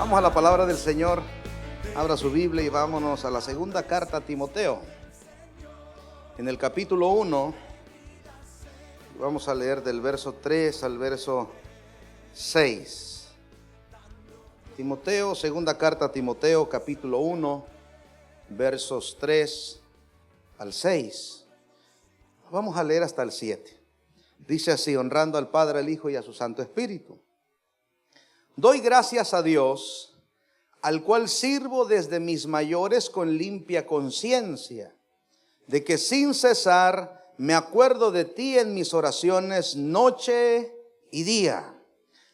Vamos a la palabra del Señor. Abra su Biblia y vámonos a la segunda carta a Timoteo. En el capítulo 1, vamos a leer del verso 3 al verso 6. Timoteo, segunda carta a Timoteo, capítulo 1, versos 3 al 6. Vamos a leer hasta el 7. Dice así: honrando al Padre, al Hijo y a su Santo Espíritu. Doy gracias a Dios, al cual sirvo desde mis mayores con limpia conciencia, de que sin cesar me acuerdo de ti en mis oraciones noche y día,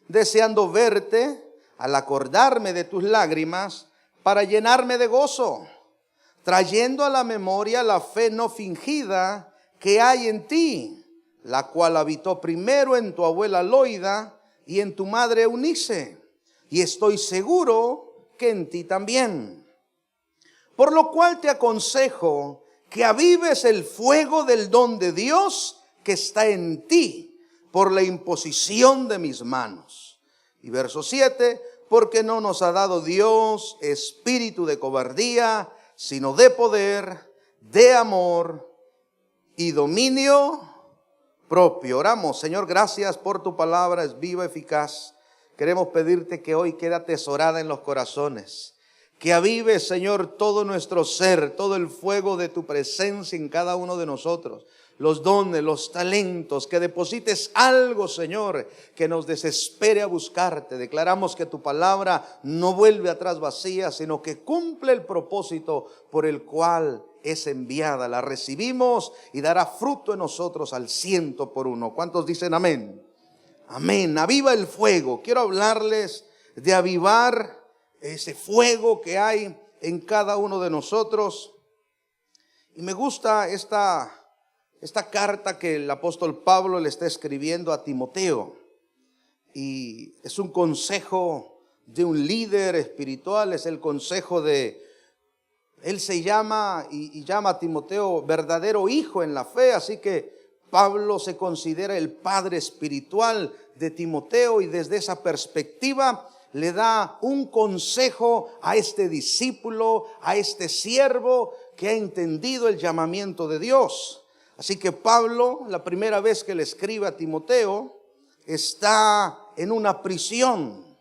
deseando verte al acordarme de tus lágrimas para llenarme de gozo, trayendo a la memoria la fe no fingida que hay en ti, la cual habitó primero en tu abuela Loida y en tu madre Eunice, y estoy seguro que en ti también. Por lo cual te aconsejo que avives el fuego del don de Dios que está en ti por la imposición de mis manos. Y verso 7, porque no nos ha dado Dios espíritu de cobardía, sino de poder, de amor y dominio propio. Oramos. Señor, gracias por tu palabra, es viva, eficaz. Queremos pedirte que hoy quede atesorada en los corazones, que avives, Señor, todo nuestro ser, todo el fuego de tu presencia en cada uno de nosotros, los dones, los talentos, que deposites algo, Señor, que nos desespere a buscarte. Declaramos que tu palabra no vuelve atrás vacía, sino que cumple el propósito por el cual es enviada. La recibimos y dará fruto en nosotros al 100%. ¿Cuántos dicen amén? Amén. Aviva el fuego. Quiero hablarles de avivar ese fuego que hay en cada uno de nosotros. Y me gusta esta carta que el apóstol Pablo le está escribiendo a Timoteo. Y es un consejo de un líder espiritual, es el consejo de... Él se llama y llama a Timoteo verdadero hijo en la fe, así que Pablo se considera el padre espiritual de Timoteo y desde esa perspectiva le da un consejo a este discípulo, a este siervo que ha entendido el llamamiento de Dios. Así que Pablo, la primera vez que le escribe a Timoteo, está en una prisión,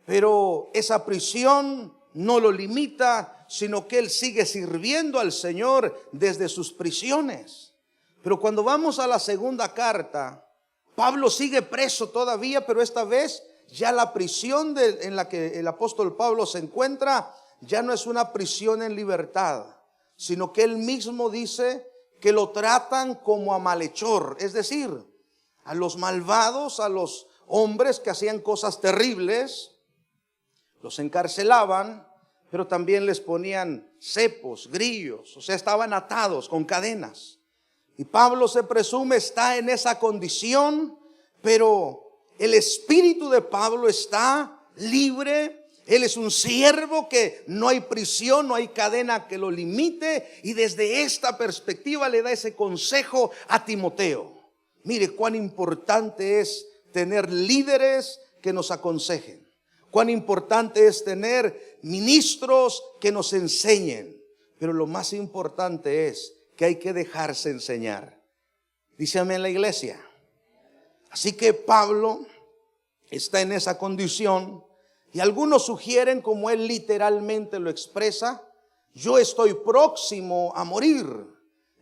pero esa prisión no lo limita, sino que él sigue sirviendo al Señor desde sus prisiones. Pero cuando vamos a la segunda carta, Pablo sigue preso todavía, pero esta vez ya la prisión en la que el apóstol Pablo se encuentra ya no es una prisión en libertad, sino que él mismo dice que lo tratan como a malhechor, es decir, a los malvados, a los hombres que hacían cosas terribles, los encarcelaban, pero también les ponían cepos, grillos, o sea, estaban atados con cadenas. Y Pablo, se presume, está en esa condición, pero el espíritu de Pablo está libre. Él es un siervo que no hay prisión, no hay cadena que lo limite, y desde esta perspectiva le da ese consejo a Timoteo. Mire cuán importante es tener líderes que nos aconsejen. Cuán importante es tener ministros que nos enseñen. Pero lo más importante es que hay que dejarse enseñar. Dice amén la iglesia. Así que Pablo está en esa condición, y algunos sugieren, como él literalmente lo expresa: yo estoy próximo a morir.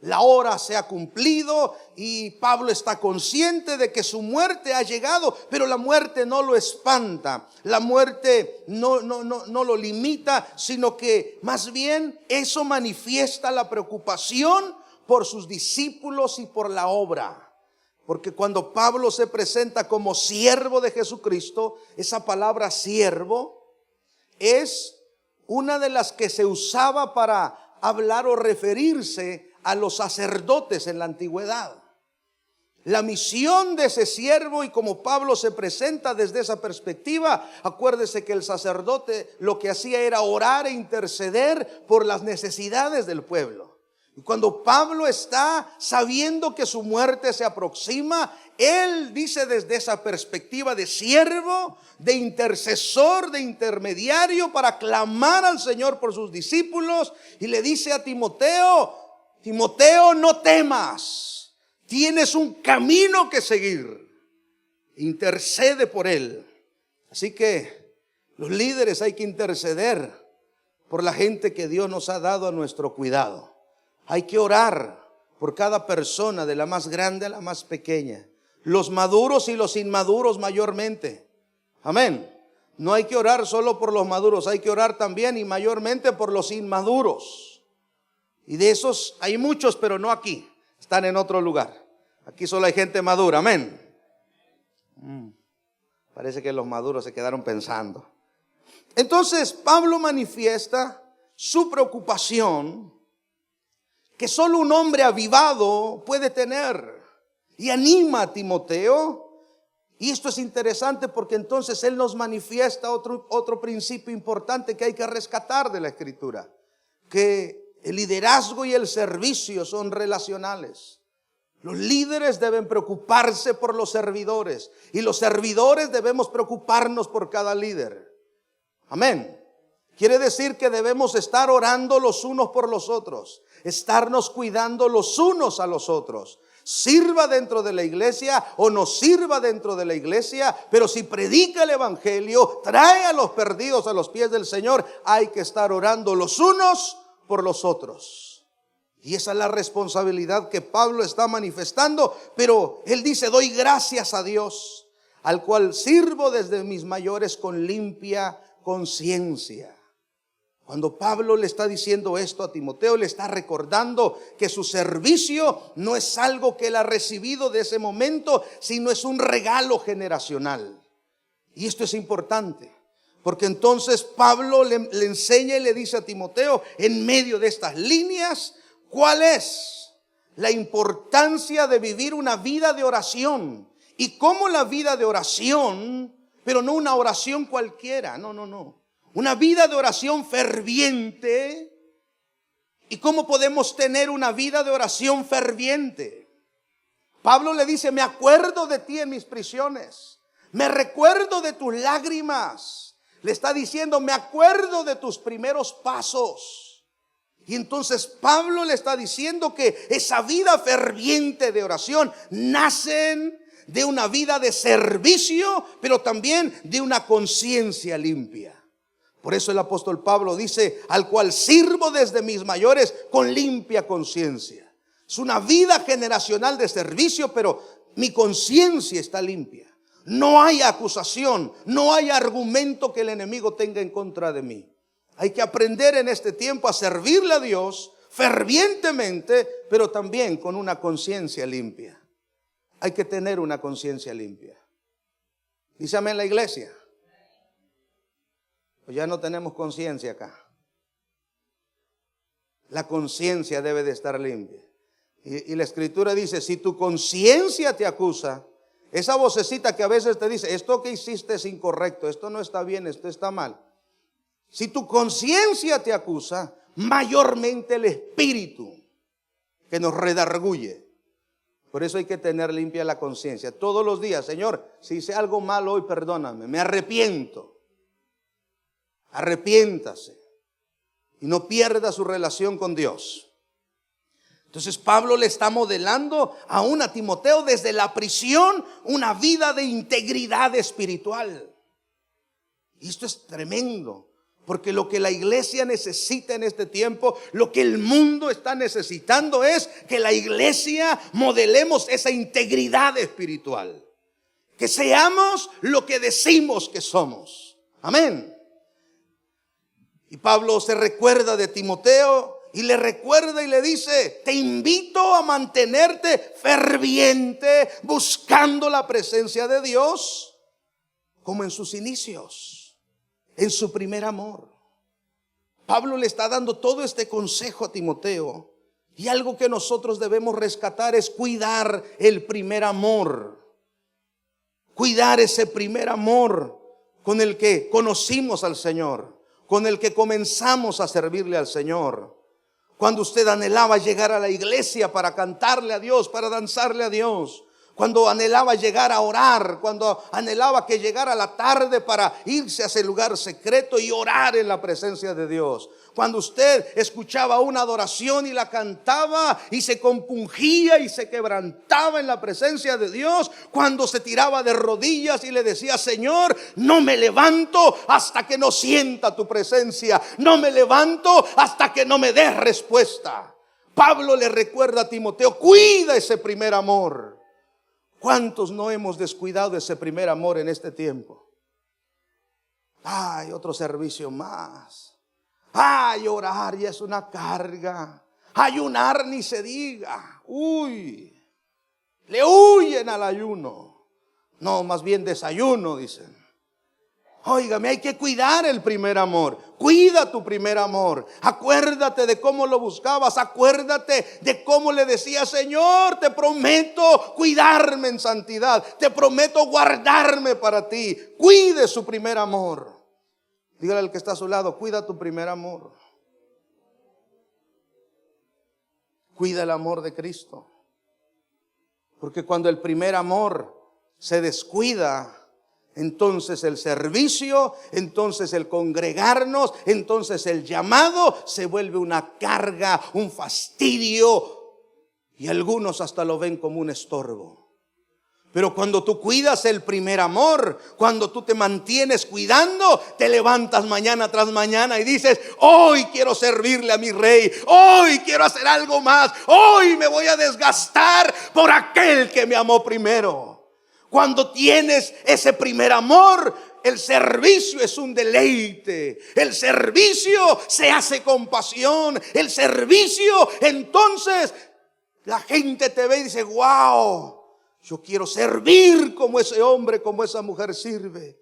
La hora se ha cumplido y Pablo está consciente de que su muerte ha llegado, pero la muerte no lo espanta, la muerte no lo limita, sino que más bien eso manifiesta la preocupación por sus discípulos y por la obra. Porque cuando Pablo se presenta como siervo de Jesucristo, esa palabra siervo es una de las que se usaba para hablar o referirse a los sacerdotes en la antigüedad. La misión de ese siervo, y como Pablo se presenta desde esa perspectiva, acuérdese que el sacerdote lo que hacía era orar e interceder por las necesidades del pueblo. Y cuando Pablo está sabiendo que su muerte se aproxima, él dice desde esa perspectiva de siervo, de intercesor, de intermediario para clamar al Señor por sus discípulos. Y le dice a Timoteo: Timoteo, no temas, tienes un camino que seguir. Intercede por él. Así que los líderes hay que interceder por la gente que Dios nos ha dado a nuestro cuidado. Hay que orar por cada persona, de la más grande a la más pequeña, los maduros y los inmaduros mayormente. Amén. No hay que orar solo por los maduros, hay que orar también y mayormente por los inmaduros. Y de esos hay muchos, pero no aquí, están en otro lugar. Aquí solo hay gente madura. Amén. Parece que los maduros se quedaron pensando. Entonces Pablo manifiesta su preocupación que solo un hombre avivado puede tener, y anima a Timoteo. Y esto es interesante porque entonces él nos manifiesta otro principio importante que hay que rescatar de la Escritura, que el liderazgo y el servicio son relacionales. Los líderes deben preocuparse por los servidores y los servidores debemos preocuparnos por cada líder. Amén. Quiere decir que debemos estar orando los unos por los otros, estarnos cuidando los unos a los otros. Sirva dentro de la iglesia o no sirva dentro de la iglesia, pero si predica el evangelio, trae a los perdidos a los pies del Señor, hay que estar orando los unos por los otros. Y esa es la responsabilidad que Pablo está manifestando. Pero él dice: doy gracias a Dios, al cual sirvo desde mis mayores con limpia conciencia. Cuando Pablo le está diciendo esto a Timoteo, le está recordando que su servicio no es algo que él ha recibido de ese momento, sino es un regalo generacional. Y esto es importante, porque entonces Pablo le enseña y le dice a Timoteo, en medio de estas líneas, cuál es la importancia de vivir una vida de oración. Y cómo la vida de oración, pero no una oración cualquiera, no. Una vida de oración ferviente. ¿Y cómo podemos tener una vida de oración ferviente? Pablo le dice: me acuerdo de ti en mis prisiones, me recuerdo de tus lágrimas. Le está diciendo: me acuerdo de tus primeros pasos. Y entonces Pablo le está diciendo que esa vida ferviente de oración nacen de una vida de servicio, pero también de una conciencia limpia. Por eso el apóstol Pablo dice: al cual sirvo desde mis mayores con limpia conciencia. Es una vida generacional de servicio, pero mi conciencia está limpia. No hay acusación, no hay argumento que el enemigo tenga en contra de mí. Hay que aprender en este tiempo a servirle a Dios fervientemente, pero también con una conciencia limpia. Hay que tener una conciencia limpia. Dice amén la iglesia. Pues ya no tenemos conciencia acá. La conciencia debe de estar limpia. Y la escritura dice: si tu conciencia te acusa, esa vocecita que a veces te dice: esto que hiciste es incorrecto, esto no está bien, esto está mal. Si tu conciencia te acusa, mayormente el espíritu que nos redarguye. Por eso hay que tener limpia la conciencia. Todos los días: Señor, si hice algo malo hoy, perdóname, me arrepiento. Arrepiéntase y no pierda su relación con Dios. Entonces Pablo le está modelando aún a Timoteo desde la prisión una vida de integridad espiritual. Y esto es tremendo, porque lo que la iglesia necesita en este tiempo, lo que el mundo está necesitando, es que la iglesia modelemos esa integridad espiritual, que seamos lo que decimos que somos. Amén. Y Pablo se recuerda de Timoteo y le recuerda y le dice: te invito a mantenerte ferviente buscando la presencia de Dios como en sus inicios, en su primer amor. Pablo le está dando todo este consejo a Timoteo, y algo que nosotros debemos rescatar es cuidar el primer amor. Cuidar ese primer amor con el que conocimos al Señor, con el que comenzamos a servirle al Señor. Cuando usted anhelaba llegar a la iglesia para cantarle a Dios, para danzarle a Dios. cuando anhelaba llegar a orar, cuando anhelaba que llegara la tarde para irse a ese lugar secreto y orar en la presencia de Dios. Cuando usted escuchaba una adoración y la cantaba y se compungía y se quebrantaba en la presencia de Dios. Cuando se tiraba de rodillas y le decía: Señor, no me levanto hasta que no sienta tu presencia. No me levanto hasta que no me des respuesta. Pablo le recuerda a Timoteo: cuida ese primer amor. ¿Cuántos no hemos descuidado ese primer amor en este tiempo? Ay, otro servicio más. Ay, orar ya es una carga. Ayunar ni se diga. Uy, le huyen al ayuno. No, más bien desayuno, dicen. Óigame, hay que cuidar el primer amor. Cuida tu primer amor. Acuérdate de cómo lo buscabas. Acuérdate de cómo le decías: Señor, te prometo cuidarme en santidad. Te prometo guardarme para ti. Cuide su primer amor. Dígale al que está a su lado: cuida tu primer amor. Cuida el amor de Cristo. Porque cuando el primer amor se descuida, entonces el servicio, entonces el congregarnos, entonces el llamado se vuelve una carga, un fastidio, y algunos hasta lo ven como un estorbo. Pero cuando tú cuidas el primer amor, cuando tú te mantienes cuidando, te levantas mañana tras mañana y dices: hoy quiero servirle a mi rey, hoy quiero hacer algo más, hoy me voy a desgastar por aquel que me amó primero. Cuando tienes ese primer amor, el servicio es un deleite. El servicio se hace con pasión. El servicio, entonces la gente te ve y dice: wow, yo quiero servir como ese hombre, como esa mujer sirve.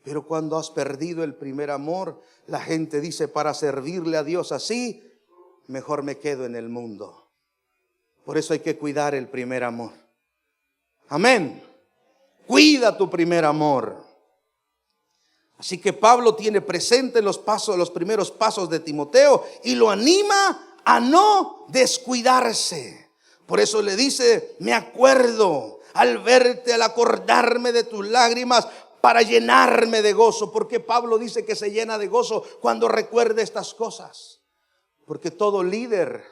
Pero cuando has perdido el primer amor, la gente dice: para servirle a Dios así, mejor me quedo en el mundo. Por eso hay que cuidar el primer amor. Amén. Cuida tu primer amor. Así que Pablo tiene presente los primeros pasos de Timoteo y lo anima a no descuidarse. Por eso le dice: me acuerdo al verte, al acordarme de tus lágrimas, para llenarme de gozo. ¿Por qué Pablo dice que se llena de gozo cuando recuerda estas cosas? Porque todo líder,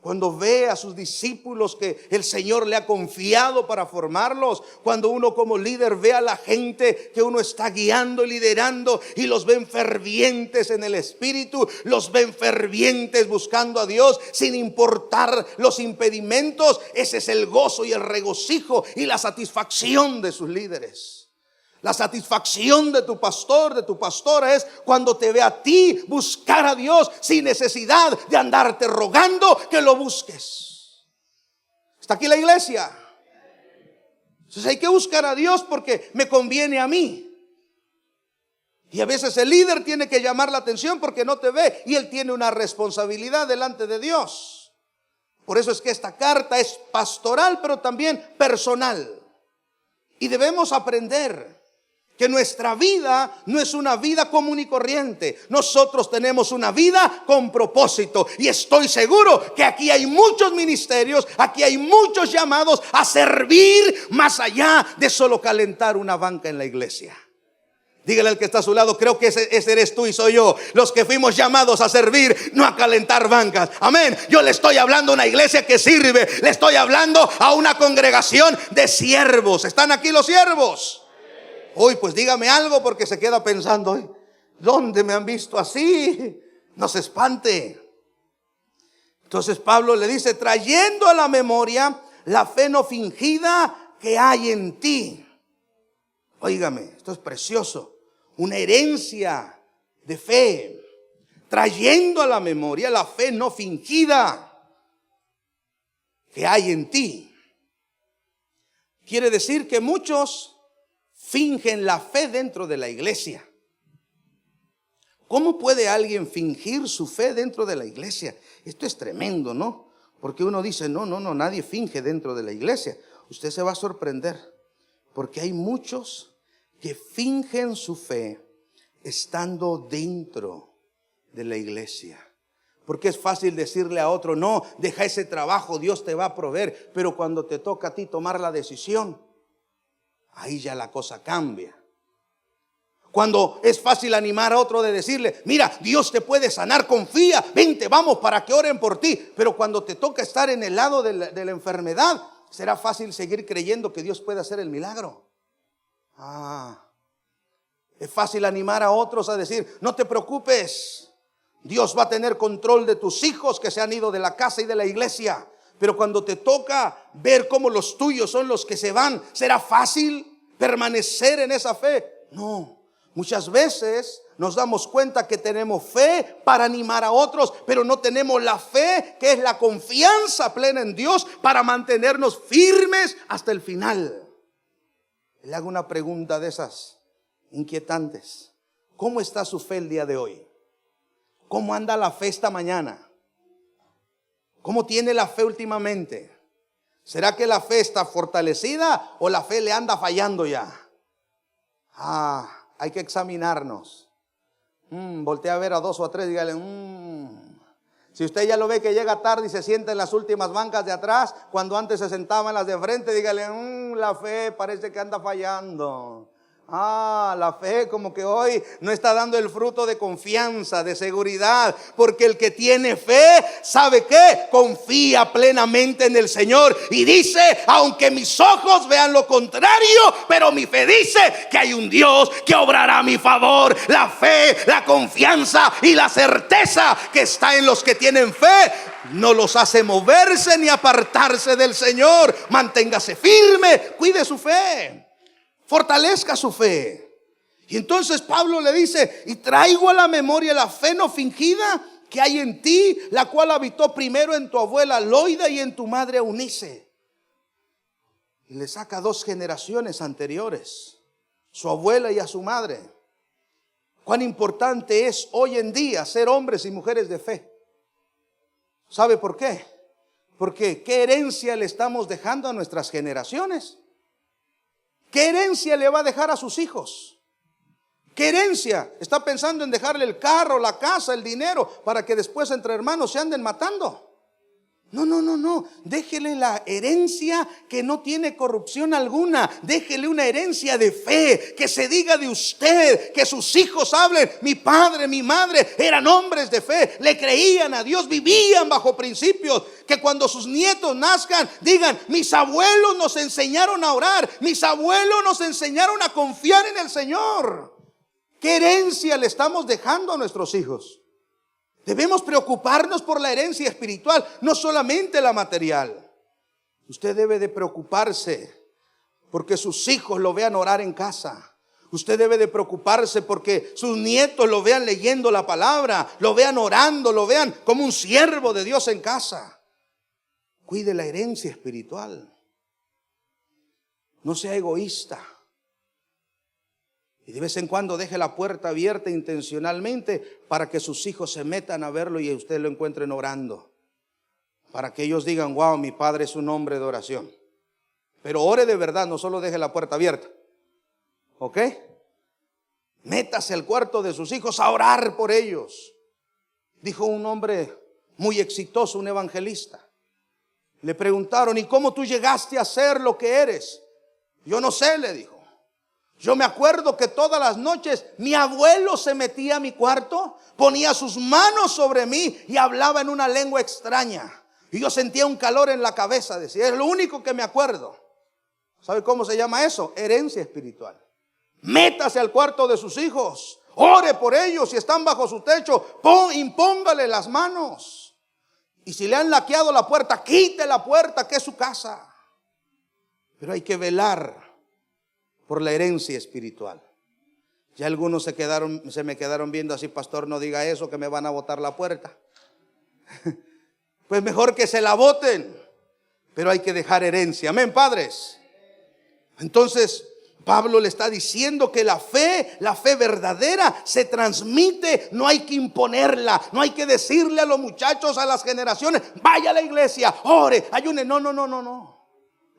cuando ve a sus discípulos que el Señor le ha confiado para formarlos, cuando uno como líder ve a la gente que uno está guiando y liderando y los ven fervientes en el Espíritu, los ven fervientes buscando a Dios sin importar los impedimentos, ese es el gozo y el regocijo y la satisfacción de sus líderes. La satisfacción de tu pastor, de tu pastora, es cuando te ve a ti buscar a Dios sin necesidad de andarte rogando que lo busques. ¿Está aquí la iglesia? Entonces hay que buscar a Dios porque me conviene a mí. Y a veces el líder tiene que llamar la atención porque no te ve y él tiene una responsabilidad delante de Dios. Por eso es que esta carta es pastoral, pero también personal. Y debemos aprender que nuestra vida no es una vida común y corriente. Nosotros tenemos una vida con propósito. Y estoy seguro que aquí hay muchos ministerios, aquí hay muchos llamados a servir más allá de solo calentar una banca en la iglesia. Dígale al que está a su lado: creo que ese eres tú y soy yo, los que fuimos llamados a servir, no a calentar bancas. Amén. Yo le estoy hablando a una iglesia que sirve, le estoy hablando a una congregación de siervos. ¿Están aquí los siervos? Hoy pues dígame algo, porque se queda pensando: ¿dónde me han visto así? No se espante. Entonces Pablo le dice: trayendo a la memoria la fe no fingida que hay en ti. Óigame, esto es precioso. Una herencia de fe. Trayendo a la memoria la fe no fingida que hay en ti. Quiere decir que muchos fingen la fe dentro de la iglesia. ¿Cómo puede alguien fingir su fe dentro de la iglesia? Esto es tremendo, ¿no? Porque uno dice: no, nadie finge dentro de la iglesia. Usted se va a sorprender, porque hay muchos que fingen su fe estando dentro de la iglesia. Porque es fácil decirle a otro, no, deja ese trabajo, Dios te va a proveer. Pero cuando te toca a ti tomar la decisión, ahí ya la cosa cambia. Cuando es fácil animar a otro de decirle, mira, Dios te puede sanar, confía, vente, vamos para que oren por ti. Pero cuando te toca estar en el lado de la enfermedad, será fácil seguir creyendo que Dios puede hacer el milagro. Es fácil animar a otros a decir, no te preocupes, Dios va a tener control de tus hijos que se han ido de la casa y de la iglesia. Pero cuando te toca ver cómo los tuyos son los que se van, ¿será fácil permanecer en esa fe? No. Muchas veces nos damos cuenta que tenemos fe para animar a otros, pero no tenemos la fe, que es la confianza plena en Dios, para mantenernos firmes hasta el final. Le hago una pregunta de esas inquietantes. ¿Cómo está su fe el día de hoy? ¿Cómo anda la fe esta mañana? ¿Cómo tiene la fe últimamente? ¿Será que la fe está fortalecida o la fe le anda fallando ya? Hay que examinarnos. Voltea a ver a dos o a tres, dígale, si usted ya lo ve que llega tarde y se sienta en las últimas bancas de atrás, cuando antes se sentaba en las de frente, dígale, la fe parece que anda fallando. La fe como que hoy no está dando el fruto de confianza, de seguridad, porque el que tiene fe, ¿sabe qué? Confía plenamente en el Señor y dice, aunque mis ojos vean lo contrario, pero mi fe dice que hay un Dios que obrará a mi favor. La fe, la confianza y la certeza que está en los que tienen fe no los hace moverse ni apartarse del Señor. Manténgase firme, cuide su fe, fortalezca su fe. Y entonces Pablo le dice, y traigo a la memoria la fe no fingida que hay en ti, la cual habitó primero en tu abuela Loida y en tu madre Eunice. Y le saca 2 generaciones anteriores, su abuela y a su madre. Cuán importante es hoy en día ser hombres y mujeres de fe. ¿Sabe por qué? Porque ¿qué herencia le estamos dejando a nuestras generaciones? ¿Qué herencia le va a dejar a sus hijos? ¿Qué herencia? ¿Está pensando en dejarle el carro, la casa, el dinero para que después entre hermanos se anden matando? No. Déjele la herencia que no tiene corrupción alguna. Déjele una herencia de fe, que se diga de usted, que sus hijos hablen. Mi padre, mi madre eran hombres de fe, le creían a Dios, vivían bajo principios. Que cuando sus nietos nazcan digan, mis abuelos nos enseñaron a orar, mis abuelos nos enseñaron a confiar en el Señor. ¿Qué herencia le estamos dejando a nuestros hijos? Debemos preocuparnos por la herencia espiritual, no solamente la material. Usted debe de preocuparse porque sus hijos lo vean orar en casa. Usted debe de preocuparse porque sus nietos lo vean leyendo la palabra, lo vean orando, lo vean como un siervo de Dios en casa. Cuide la herencia espiritual. No sea egoísta. Y de vez en cuando deje la puerta abierta intencionalmente para que sus hijos se metan a verlo y usted lo encuentren orando. Para que ellos digan, wow, mi padre es un hombre de oración. Pero ore de verdad, no solo deje la puerta abierta. ¿Ok? Métase al cuarto de sus hijos a orar por ellos. Dijo un hombre muy exitoso, un evangelista. Le preguntaron, ¿y cómo tú llegaste a ser lo que eres? Yo no sé, le dijo. Yo me acuerdo que todas las noches mi abuelo se metía a mi cuarto, ponía sus manos sobre mí y hablaba en una lengua extraña. Y yo sentía un calor en la cabeza, decía, es lo único que me acuerdo. ¿Sabe cómo se llama eso? Herencia espiritual. Métase al cuarto de sus hijos, ore por ellos, si están bajo su techo, impóngale las manos. Y si le han laqueado la puerta, quite la puerta, que es su casa. Pero hay que velar por la herencia espiritual. Ya algunos se me quedaron viendo así, pastor, no diga eso, que me van a botar la puerta. Pues mejor que se la boten, pero hay que dejar herencia. Amén, padres. Entonces Pablo le está diciendo que la fe verdadera se transmite, no hay que imponerla, no hay que decirle a los muchachos, a las generaciones, vaya a la iglesia, ore, ayune. No.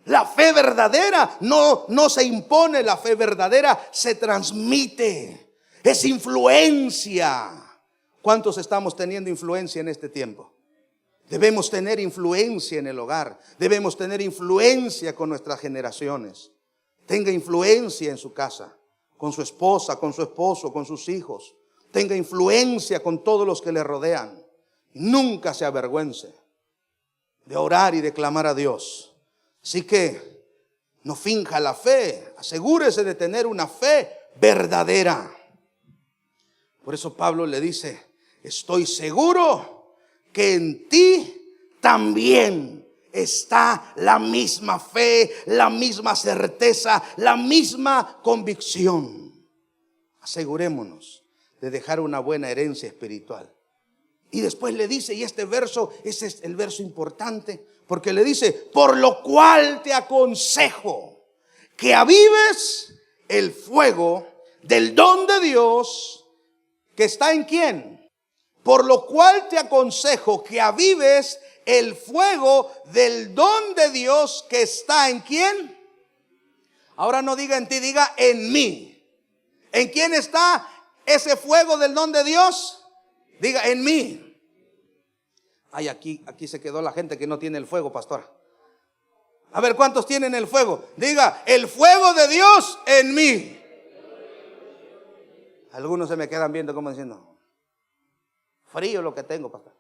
La fe verdadera no se impone, la fe verdadera se transmite, es influencia. ¿Cuántos estamos teniendo influencia en este tiempo? Debemos tener influencia en el hogar. Debemos tener influencia con nuestras generaciones. Tenga influencia en su casa, con su esposa, con su esposo, con sus hijos. Tenga influencia con todos los que le rodean. Nunca se avergüence de orar y de clamar a Dios. Así que no finja la fe. Asegúrese de tener una fe verdadera. Por eso Pablo le dice: estoy seguro que en ti también está la misma fe, la misma certeza, la misma convicción. Asegurémonos de dejar una buena herencia espiritual. Y después le dice, y este verso, ese es el verso importante, porque le dice: por lo cual te aconsejo que avives el fuego del don de Dios que está en ¿quién? Por lo cual te aconsejo que avives el fuego del don de Dios que está en ¿quién? Ahora no diga en ti, diga en mí. ¿En quién está ese fuego del don de Dios? Diga en mí. Ay, aquí se quedó la gente que no tiene el fuego, pastora. A ver, ¿cuántos tienen el fuego? Diga, el fuego de Dios en mí. Algunos se me quedan viendo como diciendo: frío lo que tengo, pastor.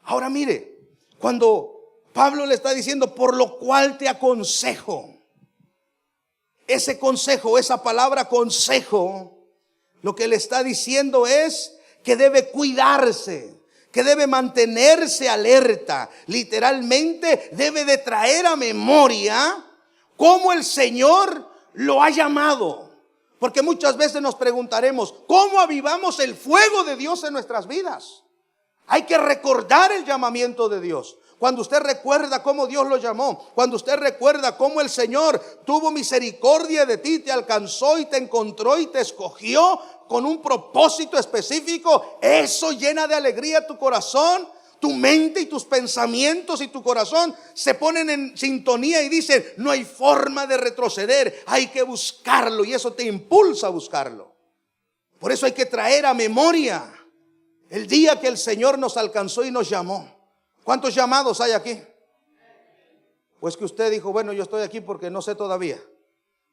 Ahora mire, cuando Pablo le está diciendo por lo cual te aconsejo, ese consejo, esa palabra consejo, lo que le está diciendo es que debe cuidarse, que debe mantenerse alerta. Literalmente debe de traer a memoria cómo el Señor lo ha llamado. Porque muchas veces nos preguntaremos: ¿cómo avivamos el fuego de Dios en nuestras vidas? Hay que recordar el llamamiento de Dios. Cuando usted recuerda cómo Dios lo llamó, cuando usted recuerda cómo el Señor tuvo misericordia de ti, te alcanzó y te encontró y te escogió con un propósito específico, eso llena de alegría tu corazón. Tu mente y tus pensamientos y tu corazón se ponen en sintonía y dicen: no hay forma de retroceder, hay que buscarlo, y eso te impulsa a buscarlo. Por eso hay que traer a memoria el día que el Señor nos alcanzó y nos llamó. ¿Cuántos llamados hay aquí? Pues que usted dijo: bueno, yo estoy aquí porque no sé todavía.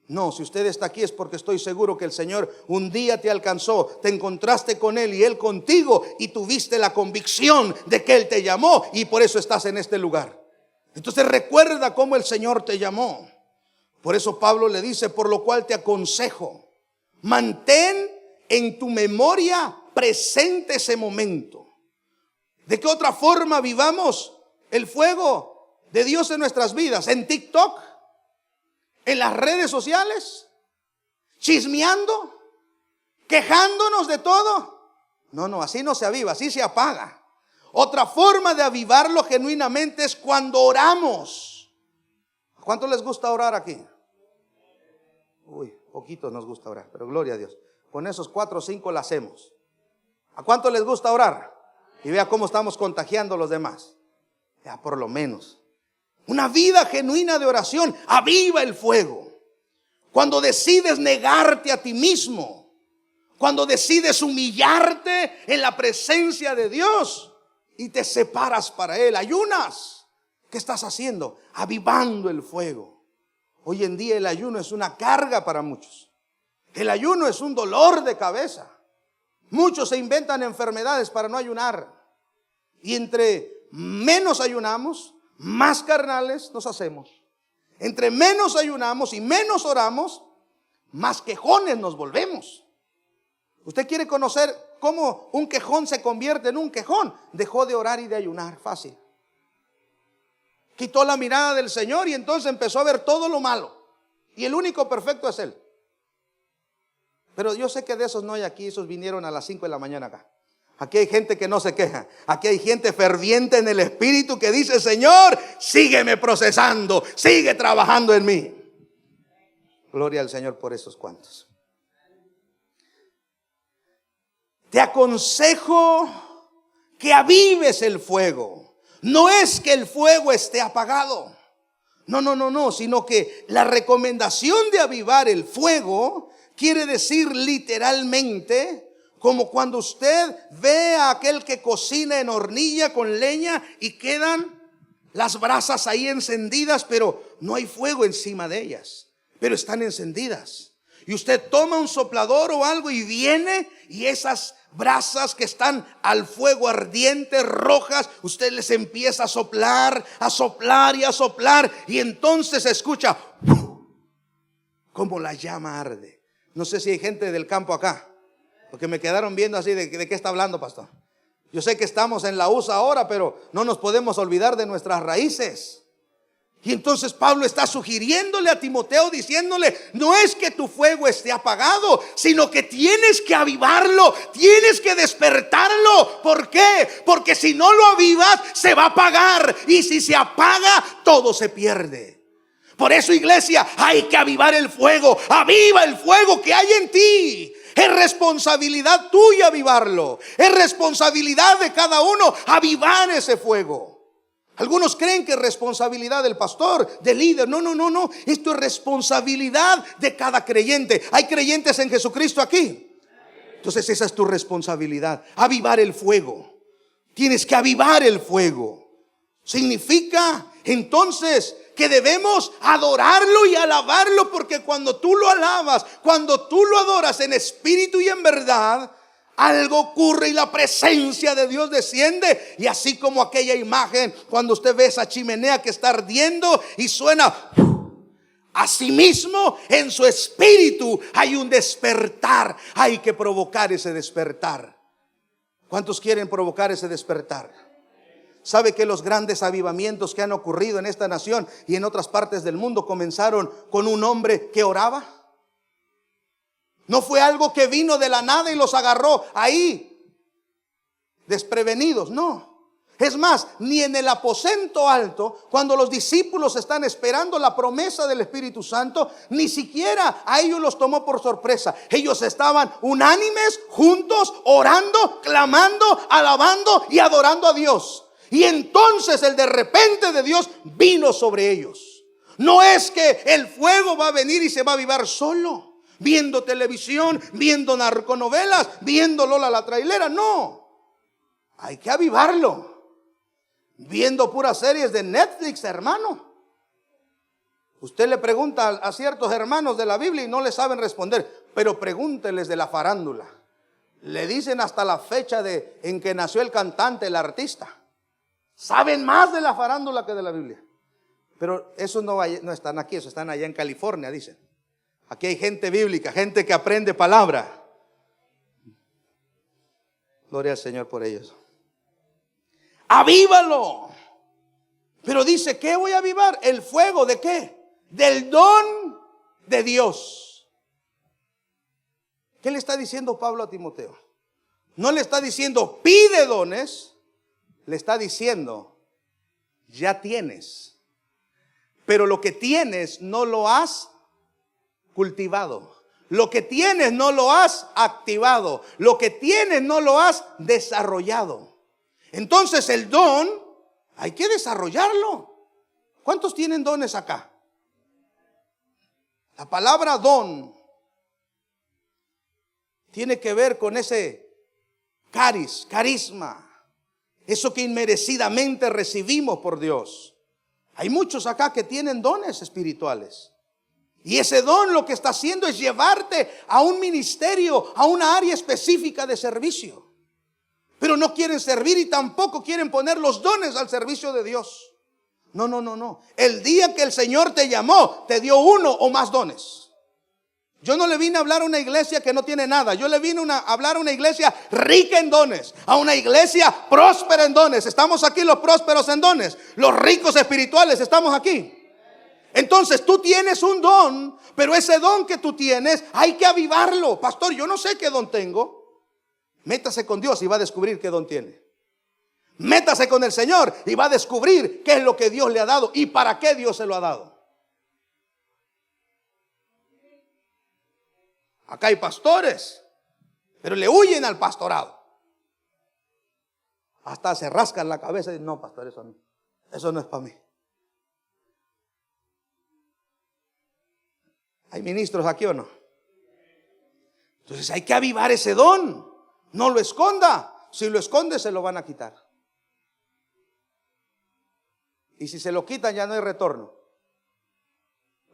No, si usted está aquí es porque estoy seguro que el Señor un día te alcanzó, te encontraste con Él y Él contigo, y tuviste la convicción de que Él te llamó, y por eso estás en este lugar. Entonces recuerda cómo el Señor te llamó. Por eso Pablo le dice: por lo cual te aconsejo, mantén en tu memoria presente ese momento. ¿De qué otra forma vivamos el fuego de Dios en nuestras vidas? ¿En TikTok? ¿En las redes sociales? ¿Chismeando? ¿Quejándonos de todo? No, así no se aviva, así se apaga. Otra forma de avivarlo genuinamente es cuando oramos. ¿A cuánto les gusta orar aquí? Uy, poquitos nos gusta orar, pero gloria a Dios. Con esos 4 o 5 la hacemos. ¿A cuánto les gusta orar? Y vea cómo estamos contagiando a los demás. Ya por lo menos. Una vida genuina de oración aviva el fuego. Cuando decides negarte a ti mismo, cuando decides humillarte en la presencia de Dios y te separas para Él, ayunas. ¿Qué estás haciendo? Avivando el fuego. Hoy en día el ayuno es una carga para muchos. El ayuno es un dolor de cabeza. Muchos se inventan enfermedades para no ayunar. Y entre menos ayunamos, más carnales nos hacemos. Entre menos ayunamos y menos oramos, más quejones nos volvemos. ¿Usted quiere conocer cómo un quejón se convierte en un quejón? Dejó de orar y de ayunar, fácil. Quitó la mirada del Señor y entonces empezó a ver todo lo malo. Y el único perfecto es Él. Pero yo sé que de esos no hay aquí, esos vinieron a las 5 de la mañana acá. Aquí hay gente que no se queja. Aquí hay gente ferviente en el espíritu que dice: Señor, sígueme procesando, sigue trabajando en mí. Gloria al Señor por esos cuantos. Te aconsejo que avives el fuego. No es que el fuego esté apagado. No, sino que la recomendación de avivar el fuego quiere decir literalmente Como cuando usted ve a aquel que cocina en hornilla con leña y quedan las brasas ahí encendidas, pero no hay fuego encima de ellas, pero están encendidas. Y usted toma un soplador o algo y viene, y esas brasas que están al fuego ardiente, rojas, usted les empieza a soplar, a soplar y a soplar, y entonces se escucha como la llama arde. No sé si hay gente del campo acá, porque me quedaron viendo así de qué está hablando, pastor. Yo sé que estamos en la USA ahora, pero no nos podemos olvidar de nuestras raíces. Y entonces Pablo está sugiriéndole a Timoteo, diciéndole: no es que tu fuego esté apagado, sino que tienes que avivarlo, tienes que despertarlo. ¿Por qué? Porque si no lo avivas, se va a apagar, y si se apaga, todo se pierde. Por eso, iglesia, hay que avivar el fuego. Aviva el fuego que hay en ti. Es responsabilidad tuya avivarlo. Es responsabilidad de cada uno avivar ese fuego. Algunos creen que es responsabilidad del pastor, del líder. No. Esto es responsabilidad de cada creyente. ¿Hay creyentes en Jesucristo aquí? Entonces esa es tu responsabilidad. Avivar el fuego. Tienes que avivar el fuego. Significa entonces que debemos adorarlo y alabarlo, porque cuando tú lo alabas, cuando tú lo adoras en espíritu y en verdad, algo ocurre y la presencia de Dios desciende. Y así como aquella imagen, cuando usted ve esa chimenea que está ardiendo y suena, asimismo en su espíritu hay un despertar. Hay que provocar ese despertar. ¿Cuántos quieren provocar ese despertar? ¿Sabe que los grandes avivamientos que han ocurrido en esta nación y en otras partes del mundo comenzaron con un hombre que oraba? No fue algo que vino de la nada y los agarró ahí desprevenidos, no. Es más, ni en el aposento alto, cuando los discípulos están esperando la promesa del Espíritu Santo, ni siquiera a ellos los tomó por sorpresa. Ellos estaban unánimes, juntos, orando, clamando, alabando y adorando a Dios. Y entonces el de repente de Dios vino sobre ellos. No es que el fuego va a venir y se va a avivar solo, viendo televisión, viendo narconovelas, viendo Lola la trailera. No, hay que avivarlo viendo puras series de Netflix, hermano. Usted le pregunta a ciertos hermanos de la Biblia y no le saben responder, pero pregúnteles de la farándula. Le dicen hasta la fecha en que nació el cantante, el artista. Saben más de la farándula que de la Biblia. Pero esos no están aquí, esos están allá en California, dicen. Aquí hay gente bíblica, gente que aprende palabra. Gloria al Señor por ellos. Avívalo. Pero dice, ¿qué voy a avivar? ¿El fuego de qué? Del don de Dios. ¿Qué le está diciendo Pablo a Timoteo? No le está diciendo pide dones. Le está diciendo, ya tienes, pero lo que tienes no lo has cultivado. Lo que tienes no lo has activado. Lo que tienes no lo has desarrollado. Entonces el don hay que desarrollarlo. ¿Cuántos tienen dones acá? La palabra don tiene que ver con ese carisma. Eso que inmerecidamente recibimos por Dios. Hay muchos acá que tienen dones espirituales. Y ese don lo que está haciendo es llevarte a un ministerio, a una área específica de servicio. Pero no quieren servir y tampoco quieren poner los dones al servicio de Dios. No. El día que el Señor te llamó, te dio uno o más dones. Yo no le vine a hablar a una iglesia que no tiene nada. Yo le vine a hablar a una iglesia rica en dones, a una iglesia próspera en dones. Estamos aquí los prósperos en dones, los ricos espirituales estamos aquí. Entonces tú tienes un don, pero ese don que tú tienes hay que avivarlo. Pastor, yo no sé qué don tengo. Métase con Dios y va a descubrir qué don tiene. Métase con el Señor y va a descubrir qué es lo que Dios le ha dado y para qué Dios se lo ha dado. Acá hay pastores, pero le huyen al pastorado. Hasta se rascan la cabeza y dicen, no, pastor, eso no es para mí. ¿Hay ministros aquí o no? Entonces hay que avivar ese don. No lo esconda. Si lo esconde, se lo van a quitar. Y si se lo quitan, ya no hay retorno.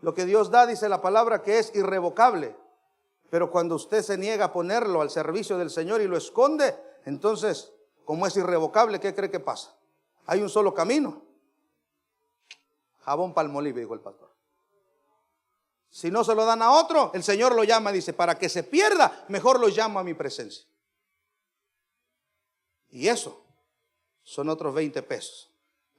Lo que Dios da, dice la palabra, que es irrevocable. Pero cuando usted se niega a ponerlo al servicio del Señor y lo esconde, entonces, como es irrevocable, ¿qué cree que pasa? Hay un solo camino. Jabón Palmolive, dijo el pastor. Si no se lo dan a otro, el Señor lo llama, dice, para que se pierda, mejor lo llamo a mi presencia. Y eso son otros 20 pesos.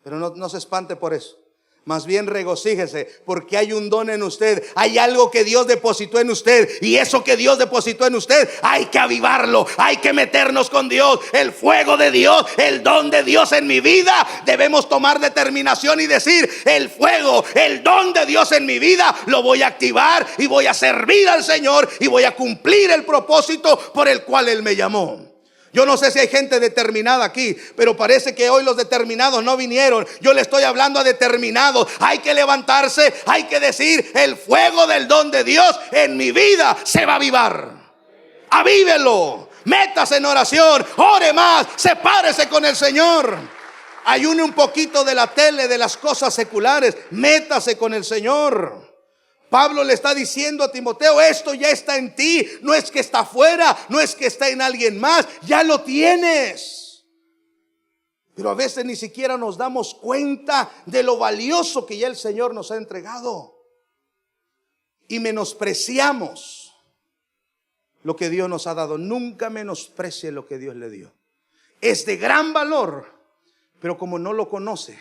Pero no se espante por eso. Más bien regocíjese, porque hay un don en usted. Hay algo que Dios depositó en usted. Y eso que Dios depositó en usted, hay que avivarlo. Hay que meternos con Dios. El fuego de Dios, el don de Dios en mi vida. Debemos tomar determinación y decir: el fuego, el don de Dios en mi vida, lo voy a activar y voy a servir al Señor. Y voy a cumplir el propósito por el cual Él me llamó. Yo no sé si hay gente determinada aquí, pero parece que hoy los determinados no vinieron. Yo le estoy hablando a determinados. Hay que levantarse, hay que decir: el fuego del don de Dios en mi vida se va a avivar. Avívelo, métase en oración, ore más, sepárese con el Señor. Ayune un poquito de la tele, de las cosas seculares, métase con el Señor. Pablo le está diciendo a Timoteo: esto ya está en ti. No es que está afuera, no es que está en alguien más, ya lo tienes. Pero a veces ni siquiera nos damos cuenta de lo valioso que ya el Señor nos ha entregado. Y menospreciamos lo que Dios nos ha dado. Nunca menosprecie lo que Dios le dio. Es de gran valor, pero como no lo conoce,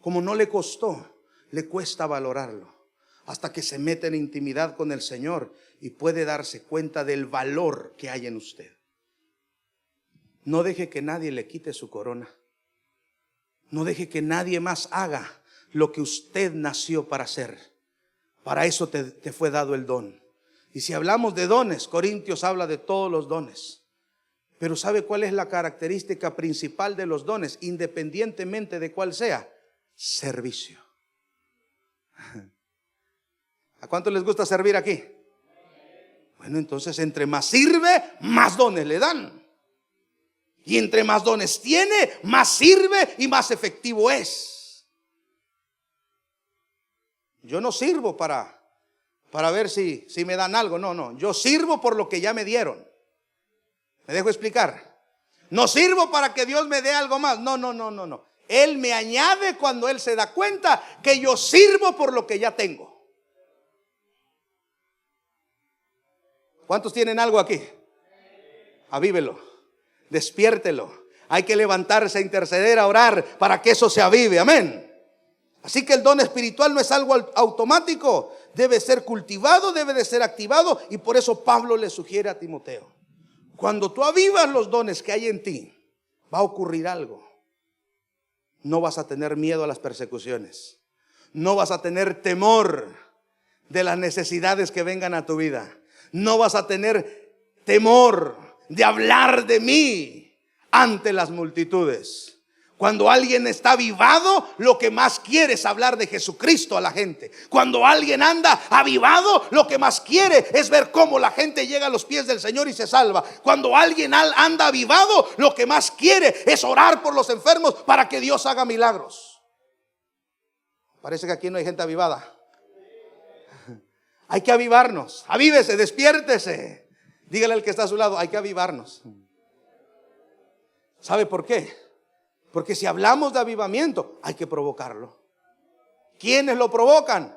como no le costó, le cuesta valorarlo. Hasta que se mete en intimidad con el Señor y puede darse cuenta del valor que hay en usted. No deje que nadie le quite su corona. No deje que nadie más haga lo que usted nació para hacer. Para eso te fue dado el don. Y si hablamos de dones, Corintios habla de todos los dones. Pero ¿sabe cuál es la característica principal de los dones? Independientemente de cuál sea: servicio. ¿A cuánto les gusta servir aquí? Bueno, entonces entre más sirve, más dones le dan. Y entre más dones tiene, más sirve y más efectivo es. Yo no sirvo para ver si me dan algo. No, yo sirvo por lo que ya me dieron. ¿Me dejo explicar? No sirvo para que Dios me dé algo más. No. Él me añade cuando Él se da cuenta que yo sirvo por lo que ya tengo. ¿Cuántos tienen algo aquí? Avívelo, despiértelo. Hay que levantarse a interceder, a orar para que eso se avive. Amén. Así que el don espiritual no es algo automático. Debe ser cultivado, debe de ser activado. Y por eso Pablo le sugiere a Timoteo: cuando tú avivas los dones que hay en ti, va a ocurrir algo. No vas a tener miedo a las persecuciones. No vas a tener temor de las necesidades que vengan a tu vida. No vas a tener temor de hablar de mí ante las multitudes. Cuando alguien está avivado, lo que más quiere es hablar de Jesucristo a la gente. Cuando alguien anda avivado, lo que más quiere es ver cómo la gente llega a los pies del Señor y se salva. Cuando alguien anda avivado, lo que más quiere es orar por los enfermos para que Dios haga milagros. Parece que aquí no hay gente avivada. Hay que avivarnos. Avívese, despiértese. Dígale al que está a su lado: hay que avivarnos. ¿Sabe por qué? Porque si hablamos de avivamiento, hay que provocarlo. ¿Quiénes lo provocan?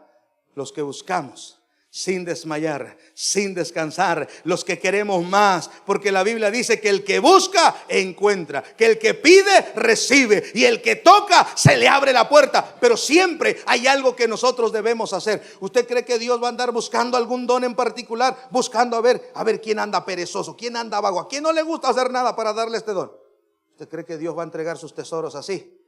Los que buscamos sin desmayar, sin descansar, los que queremos más, porque la Biblia dice que el que busca encuentra, que el que pide recibe, y el que toca se le abre la puerta. Pero siempre hay algo que nosotros debemos hacer. ¿Usted cree que Dios va a andar buscando algún don en particular? Buscando a ver quién anda perezoso, quién anda vago, a quién no le gusta hacer nada para darle este don. ¿Usted cree que Dios va a entregar sus tesoros así?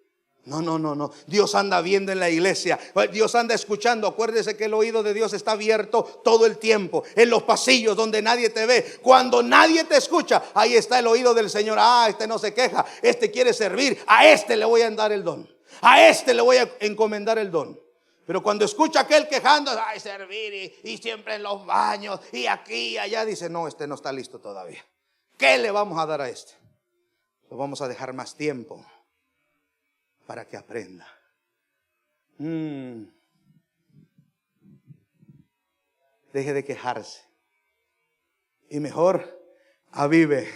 No. Dios anda viendo en la iglesia. Dios anda escuchando. Acuérdese que el oído de Dios está abierto todo el tiempo. En los pasillos donde nadie te ve. Cuando nadie te escucha, ahí está el oído del Señor. Este no se queja, este quiere servir. A este le voy a dar el don. A este le voy a encomendar el don. Pero cuando escucha aquel quejando, servir y siempre en los baños y aquí y allá, dice: no, este no está listo todavía. ¿Qué le vamos a dar a este? Lo vamos a dejar más tiempo para que aprenda. Deje de quejarse y mejor avive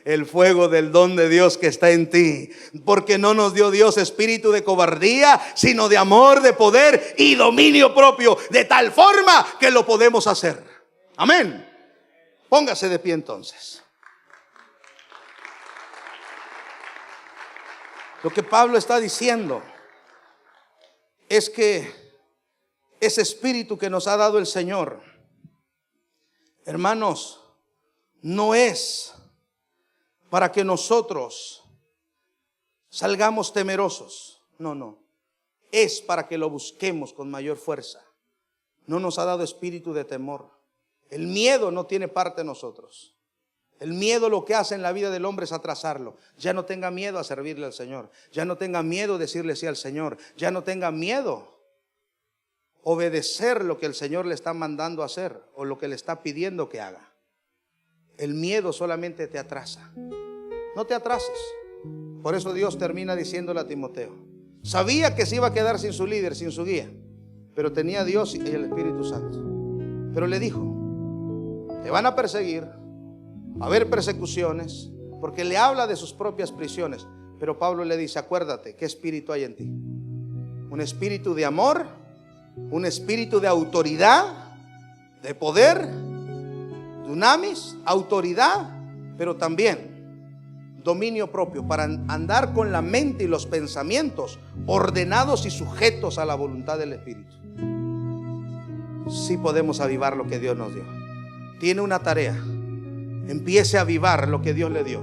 el fuego del don de Dios que está en ti, porque no nos dio Dios espíritu de cobardía, sino de amor, de poder y dominio propio, de tal forma que lo podemos hacer. Amén. Póngase de pie entonces. Lo que Pablo está diciendo es que ese espíritu que nos ha dado el Señor, hermanos, no es para que nosotros salgamos temerosos. No. Es para que lo busquemos con mayor fuerza. No nos ha dado espíritu de temor. El miedo no tiene parte en nosotros. El miedo lo que hace en la vida del hombre es atrasarlo. Ya no tenga miedo a servirle al Señor. Ya no tenga miedo a decirle sí al Señor. Ya no tenga miedo a obedecer lo que el Señor le está mandando a hacer o lo que le está pidiendo que haga. El miedo solamente te atrasa. No te atrases. Por eso Dios termina diciéndole a Timoteo. Sabía que se iba a quedar sin su líder, sin su guía, pero tenía a Dios y el Espíritu Santo. Pero le dijo: te van a perseguir, va a haber persecuciones, porque le habla de sus propias prisiones. Pero Pablo le dice: acuérdate, ¿qué espíritu hay en ti? Un espíritu de amor, un espíritu de autoridad, de poder, dunamis, autoridad, pero también dominio propio, para andar con la mente y los pensamientos ordenados y sujetos a la voluntad del Espíritu. Sí podemos avivar lo que Dios nos dio. Tiene una tarea. Empiece a avivar lo que Dios le dio.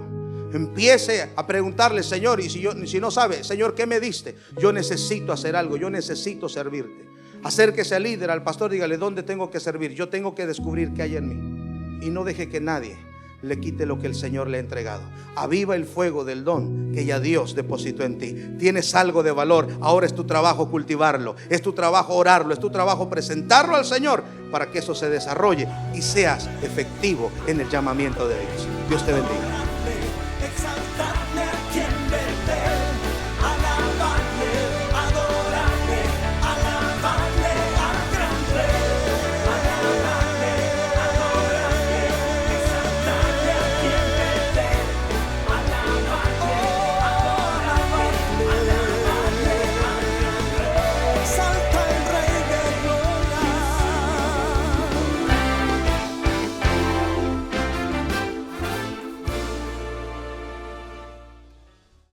Empiece a preguntarle: Señor, y si no sabe, Señor, ¿qué me diste? Yo necesito hacer algo, yo necesito servirte. Acérquese al líder, al pastor, dígale: ¿dónde tengo que servir? Yo tengo que descubrir qué hay en mí. Y no deje que nadie le quite lo que el Señor le ha entregado. Aviva el fuego del don que ya Dios depositó en ti. Tienes algo de valor. Ahora es tu trabajo cultivarlo, es tu trabajo orarlo, es tu trabajo presentarlo al Señor para que eso se desarrolle y seas efectivo en el llamamiento de Dios. Dios te bendiga.